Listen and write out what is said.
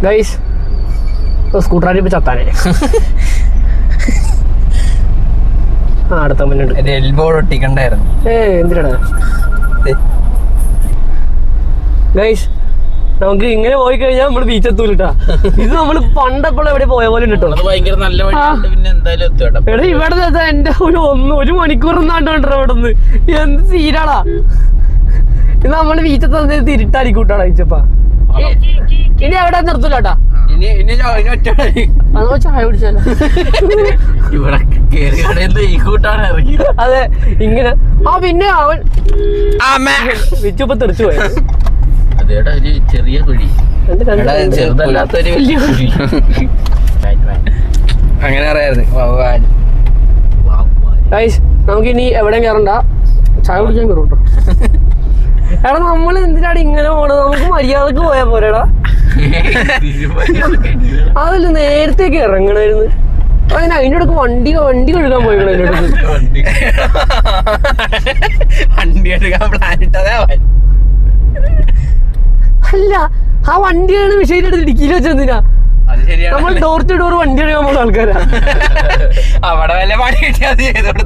Guys സ്കൂട്ടറായിട്ട് ഇപ്പൊ ചത്താനേ. അടുത്ത മുന്നുണ്ട് elbow ഒട്ടിക്കണ്ടായിരുന്നു. എന്തിനാണ് ഗൈസ് നമുക്ക് ഇങ്ങനെ പോയി കഴിഞ്ഞാൽ നമ്മള് ബീച്ച് എത്തൂലട്ടാ. ഇത് നമ്മള് പണ്ടെപ്പോഴും എവിടെ പോയ പോലെ ഉണ്ട് കേട്ടോ. ഭയങ്കര നല്ല വഴിയുണ്ട്. പിന്നെ എന്തായാലും എത്തും. എടാ ഇവിടെ എന്റെ ഒരു മണിക്കൂർ നാണ്ടോ ഇവിടെ നിന്ന്. എന്ത് സീനാടാ ഇത്. നമ്മള് ബീച്ചത്ത് തിരിട്ടായിരിക്കും കൂട്ടാടാ ബീച്ചപ്പാ. ഇനി എവിടെ നിർത്തൂലട്ടാ. ചായ കുടിച്ചാലോ. അതെ ഇങ്ങനെ. പിന്നെ അവൻ വിച്ചപ്പ തെറിച്ചു പോയത്. അതേടാ ഒരു ചെറിയ കുഴി, ചെറുതല്ലാത്തൊരു വലിയ കുഴി. അങ്ങനെ അറിയായിരുന്നു. നമുക്ക് ഇനി എവിടെ കയറണ്ട, ചായ കുടിക്കാൻ കയറും കേട്ടോ. എടാ നമ്മൾ എന്തിനാണ് ഇങ്ങനെ പോണത്? നമുക്ക് മര്യാദക്ക് പോയാ പോരാടാ. അതല്ല നേരത്തേക്ക് ഇറങ്ങണായിരുന്നു. അതിന് അതിൻ്റെ അടുക്ക് വണ്ടി കഴുകാൻ പോയിക്കണ. അല്ല ആ വണ്ടിയാണ് വിഷയം എടുത്ത് ഇടുക്കിയിൽ വെച്ചെന്തിനാ? നമ്മൾ ഡോർ ടു ഡോർ വണ്ടി കഴുകാൻ പോകുന്ന ആൾക്കാരാ. അവിടെ വല്ല പണി കിട്ടിയാൽ ചെയ്തോടെ